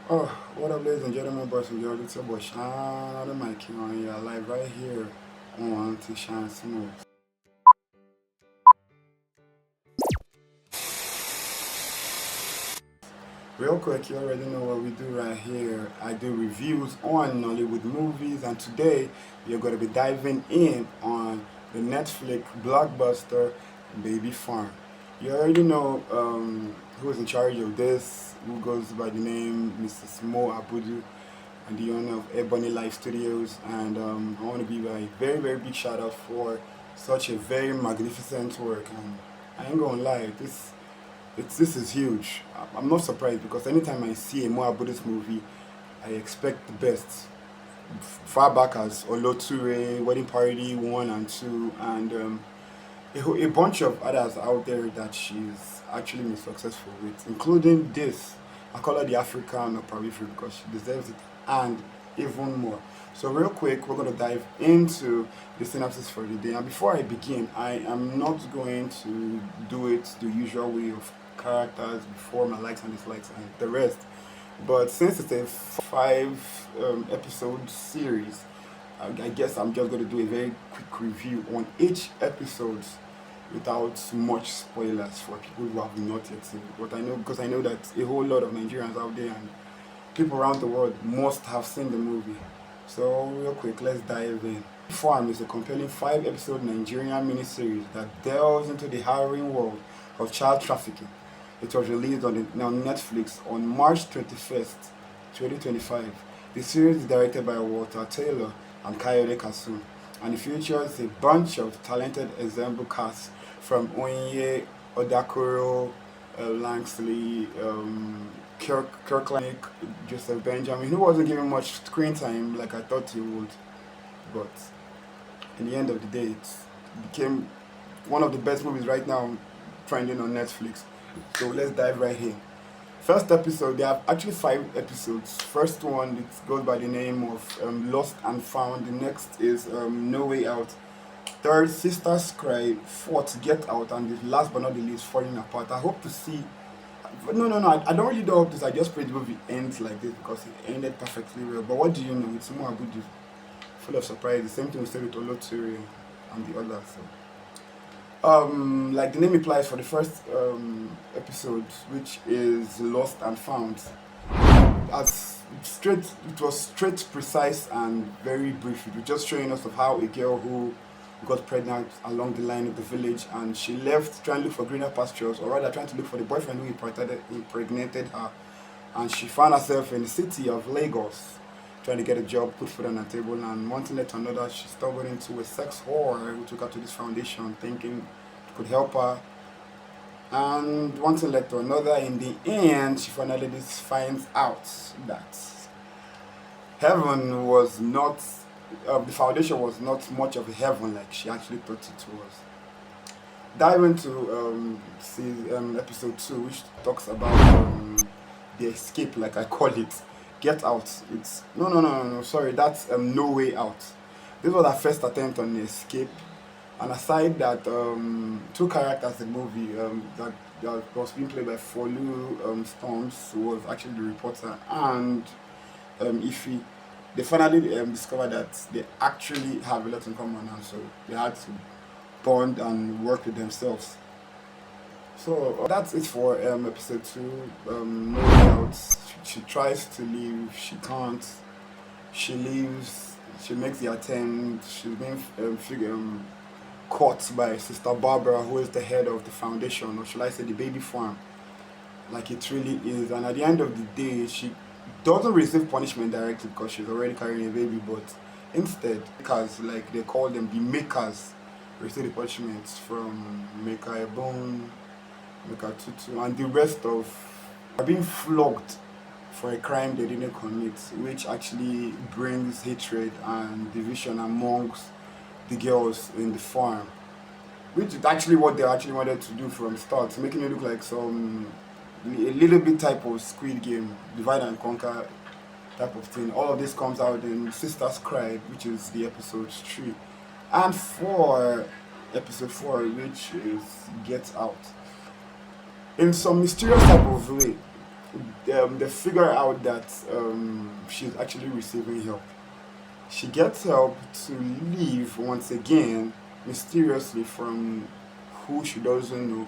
Oh, what up, ladies and gentlemen, boys and girls? It's your boy Shine, the mic here, and you're live right here on T-Shyne Smooth. Real quick, you already know what we do right here. I do reviews on Nollywood movies, and today you're going to be diving in on the Netflix blockbuster Baby Farm. You already know who is in charge of this, who goes by the name Mrs. Mo Abudu, and the owner of Ebony Life Studios. And I want to give a very, very big shout out for such a very magnificent work. And I ain't gonna lie, this is huge. I'm not surprised because anytime I see a Moa Buddhist movie, I expect the best. Far back as Oloture, Wedding Party 1 and 2, and a bunch of others out there that she's actually been successful with, including this. I call her the African of periphery because she deserves it and even more. So real quick, we're going to dive into the synopsis for the day. And before I begin, I am not going to do it the usual way of characters before my likes and dislikes and the rest. But since it's a five episode series, I guess I'm just going to do a very quick review on each episode without much spoilers for people who have not yet seen it. But I know because I know that a whole lot of Nigerians out there and people around the world must have seen the movie. So real quick, let's dive in. Farm is a compelling 5 episode Nigerian miniseries that delves into the harrowing world of child trafficking. It was released on Netflix on March 21st, 2025. The series is directed by Walter Taylor and Kayode Kasum, and it features a bunch of talented ensemble cast from Onye Odakoro, Langsley, Kirkland, Joseph Benjamin, who wasn't given much screen time like I thought he would, but in the end of the day, it became one of the best movies right now trending on Netflix. So let's dive right in. First episode, there are actually 5 episodes. First one, it goes by the name of Lost and Found. The next is No Way Out. Third, Sisters Cry. Fourth, Get Out. And the last but not the least, Falling Apart. I hope to see. No. I don't really hope this. I just pray the movie ends like this because it ended perfectly well. But what do you know? It's more good, full of surprise. The same thing we said with Oloturi and the others. So. Like the name implies, for the first episode, which is Lost and Found, it was straight, precise, and very brief. It was just showing us of how a girl who got pregnant along the line of the village, and she left trying to look for greener pastures, or rather trying to look for the boyfriend who impregnated her, and she found herself in the city of Lagos trying to get a job, put food on the table, and one thing led to another. She stumbled into a sex whore who took her to this foundation thinking it could help her. And one thing led to another. In the end, she finally just finds out that heaven was not, the foundation was not much of a heaven like she actually thought it was. Dive into episode 2, which talks about the escape, like I call it. Get Out. It's no. Sorry, that's No Way Out. This was our first attempt on the escape. And aside that, 2 characters in the movie that was being played by Folu Storms, who was actually the reporter, and Ify, they finally discovered that they actually have a lot in common, and so they had to bond and work with themselves. So that's it for episode 2. No Way Out. She tries to leave, she can't. She leaves, she makes the attempt. She's being caught by Sister Barbara, who is the head of the foundation, or should I say the baby farm, like it really is. And at the end of the day, she doesn't receive punishment directly because she's already carrying a baby, but instead, because like they call them the makers, receive the punishments from Maker Ebon, Maker Tutu, and the rest of are being flogged for a crime they didn't commit, which actually brings hatred and division amongst the girls in the farm, which is actually what they actually wanted to do from start, making it look like a little bit type of Squid Game, divide and conquer type of thing. All of this comes out in Sisters Cry, which is the episode 3, and for episode 4, which is Get Out. In some mysterious type of way, they figure out that she's actually receiving help. She gets help to leave once again mysteriously from who she doesn't know.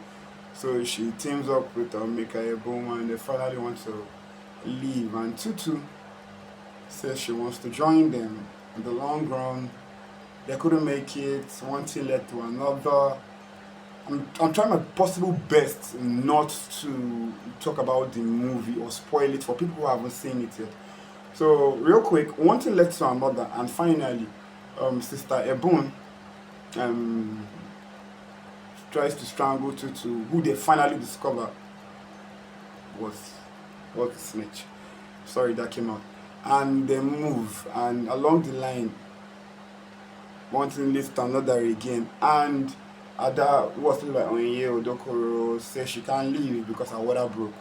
So she teams up with Mikael Boom and they finally want to leave. And Tutu says she wants to join them. In the long run, they couldn't make it. One thing led to another. I'm trying my possible best not to talk about the movie or spoil it for people who haven't seen it yet. So, real quick, one thing led to another, and finally, Sister Ebun um, tries to strangle Tutu, who they finally discover was the snitch. Sorry, that came out. And they move, and along the line, one thing leads to another again. And Ada, who was played by Onye Odokoro, says she can't leave because her water broke.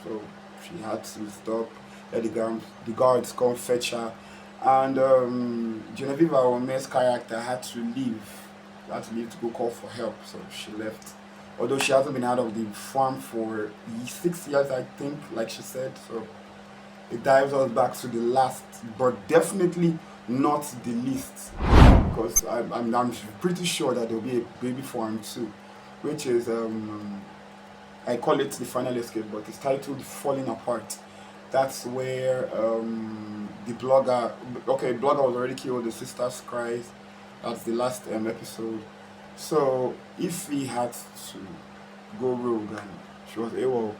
So she had to stop, let the guards come fetch her. And Genevieve Ome's character had to leave. She had to leave to go call for help, so she left. Although she hasn't been out of the farm for 6 years, I think, like she said. So it dives us back to the last, but definitely not the least. Because I'm pretty sure that there'll be a baby farm too, which is I call it the final escape, but it's titled Falling Apart. That's where the blogger, blogger was already killed, the sisters cries. That's the last episode. So if he had to go rogue, and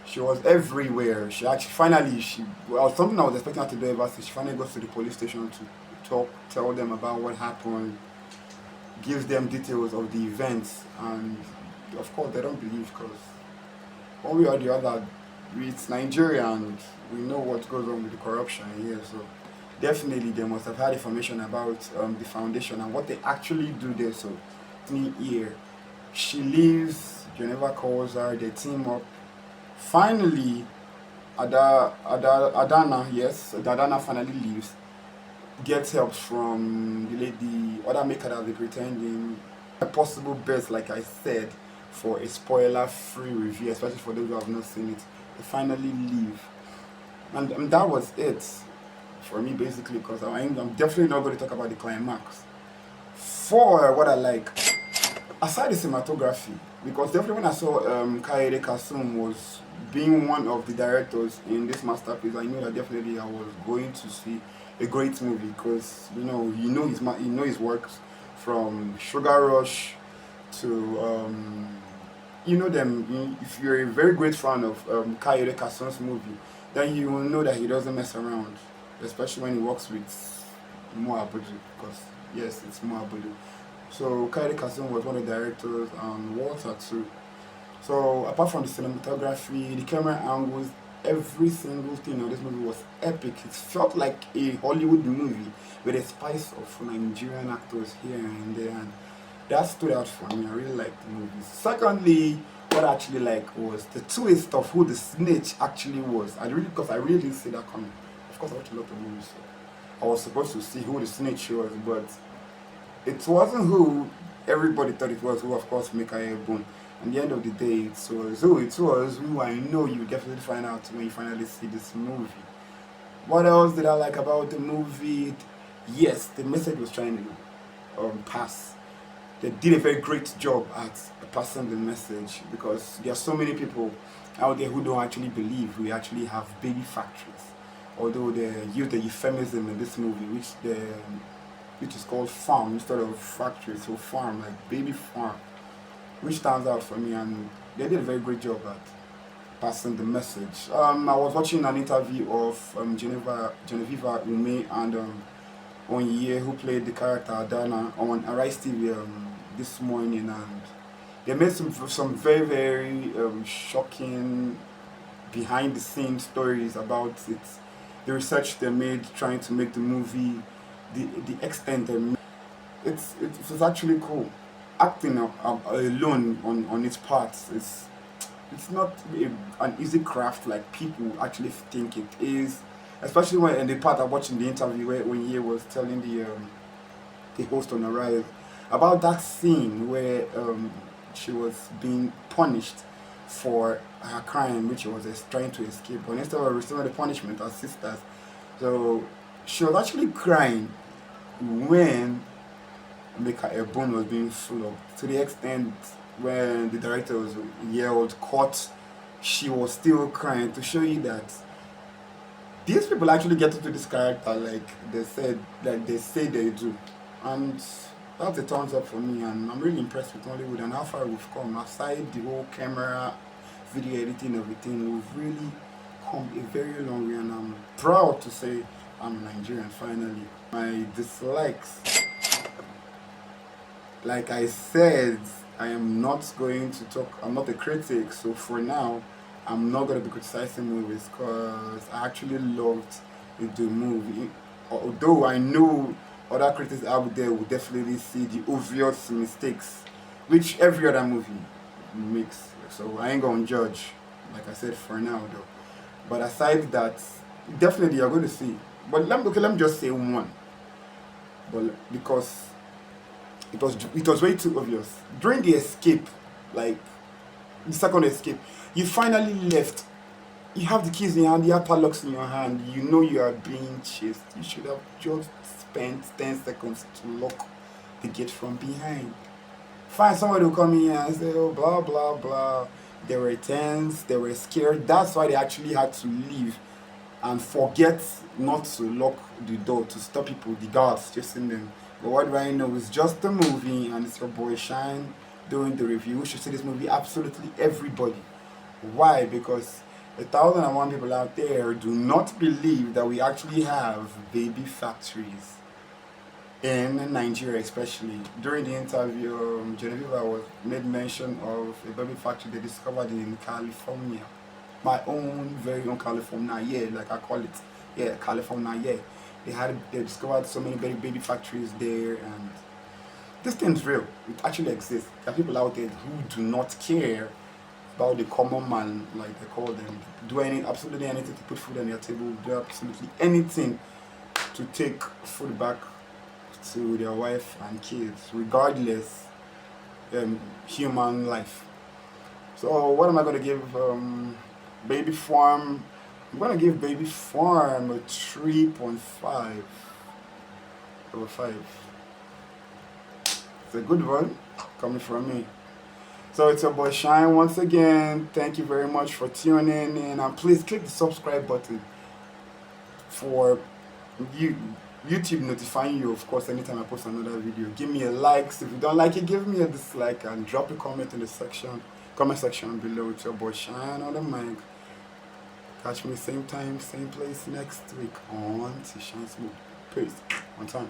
she was everywhere. She actually finally something I was expecting her to do ever since she finally goes to the police station to tell them about what happened, gives them details of the events, and of course they don't believe because one way or the other, it's Nigeria and we know what goes on with the corruption here. So definitely they must have had information about the foundation and what they actually do there. So here she leaves, Geneva calls her, they team up. Finally, Adanna, yes, Adanna finally leaves, gets help from the other maker that they're pretending. A possible best, like I said, for a spoiler-free review, especially for those who have not seen it. They finally leave, and that was it for me basically. Because I'm definitely not going to talk about the climax. For what I like, aside the cinematography, because definitely when I saw Kaede Kasum was being one of the directors in this masterpiece, I knew that definitely I was going to see a great movie because you know his works from Sugar Rush to you know them. If you're a very great fan of Kaede Kasum's movie, then you will know that he doesn't mess around, especially when he works with Mo Abudu, because yes, it's Mo Abudu. So Kaede Kasum was one of the directors and Walter too. So apart from the cinematography, the camera angles, every single thing on this movie was epic. It felt like a Hollywood movie with a spice of Nigerian actors here and there, and that stood out for me. I really liked the movie. Secondly, what I actually liked was the twist of who the snitch actually was. Because I really didn't see that coming. Of course, I watched a lot of movies, so I was supposed to see who the snitch was, but it wasn't who everybody thought it was. Who, of course, Mikael Boone. At the end of the day, it was who I know you definitely find out when you finally see this movie. What else did I like about the movie? Yes, the message was trying to pass. They did a very great job at passing the message because there are so many people out there who don't actually believe we actually have baby factories. Although they use the euphemism in this movie, which is called farm instead of factory, so farm, like baby farm, which stands out for me, and they did a very great job at passing the message. I was watching an interview of Genevieve Ume and Onye, who played the character Adanna on Arise TV this morning, and they made some very very shocking behind the scenes stories about it, the research they made trying to make the movie, the extent they made. It was actually cool. Acting alone on its parts it's not an easy craft like people actually think it is, especially when in the part of watching the interview when Ye was telling the host on Arise about that scene where she was being punished for her crime, which she was trying to escape. But instead of receiving the punishment as sisters, so she was actually crying when a bone was being flogged, to the extent when the director was yelled "cut," she was still crying, to show you that these people actually get into this character like they say they do. And that's a thumbs up for me, and I'm really impressed with Hollywood and how far we've come. Aside the whole camera, video editing, everything, we've really come a very long way, and I'm proud to say I'm Nigerian finally. My dislikes, like I said, I am not going to talk, I'm not a critic, so for now, I'm not going to be criticizing movies because I actually loved the movie. Although I know other critics out there will definitely see the obvious mistakes, which every other movie makes. So I ain't going to judge, like I said, for now though. But aside that, definitely you're going to see. But let me just say one. But because it was way too obvious during the escape, like the second escape, you finally left. You have the keys in your hand, you have padlocks in your hand, you know you are being chased. You should have just spent 10 seconds to lock the gate from behind. Find somebody who come in and say, oh, blah, blah, blah. They were tense, they were scared. That's why they actually had to leave and forget not to lock the door to stop people, the guards chasing them. But what do I know? It's just a movie, and it's your boy Shine doing the review. You should see this movie, absolutely everybody. Why? Because 1,001 people out there do not believe that we actually have baby factories in Nigeria, especially. During the interview, Genevieve was made mention of a baby factory they discovered in California. My own very own California, yeah, like I call it. Yeah, California, yeah. They discovered so many baby factories there, and this thing's real. It actually exists. There are people out there who do not care about the common man, like they call them. Do absolutely anything to put food on their table. Do absolutely anything to take food back to their wife and kids, regardless human life. So what am I gonna give Baby Farm? I'm gonna give Baby Farm a 3.5 over 5. It's a good one coming from me. So it's your boy Shine once again. Thank you very much for tuning in, and please click the subscribe button for YouTube notifying you, of course, anytime I post another video. Give me a like. If you don't like it, give me a dislike, and drop a comment in the comment section below. It's your boy Shine on the mic. Catch me same time, same place next week on T-Shyne Smooth. Peace. One time.